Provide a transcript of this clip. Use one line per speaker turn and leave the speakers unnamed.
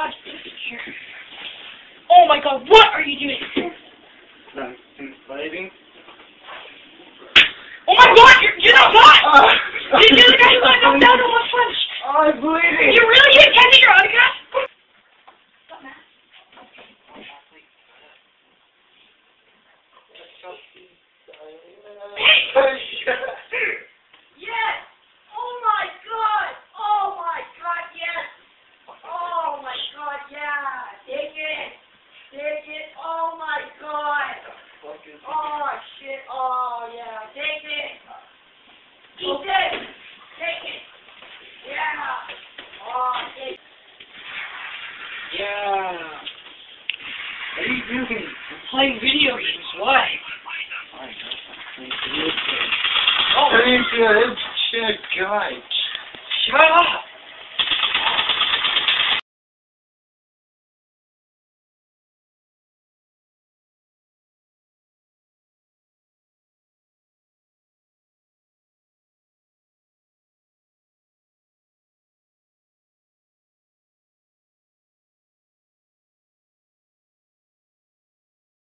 god, oh my god, what are you doing?
I'm fighting.
Oh my god, you're not what? You're the guy who got knocked down in one punch.
Oh, I'm bleeding.
You really intended your autograph? Yes! Oh my god! Oh my god, yes! Oh my god, yeah! Take it! Take it! Oh my god! Oh shit! Oh yeah! Take it! Eat it! Take it! Yeah! Oh, take it!
Yeah. What are you doing?
I'm playing video games. Why?
Oh, you good. Shit, guys.
Shut up!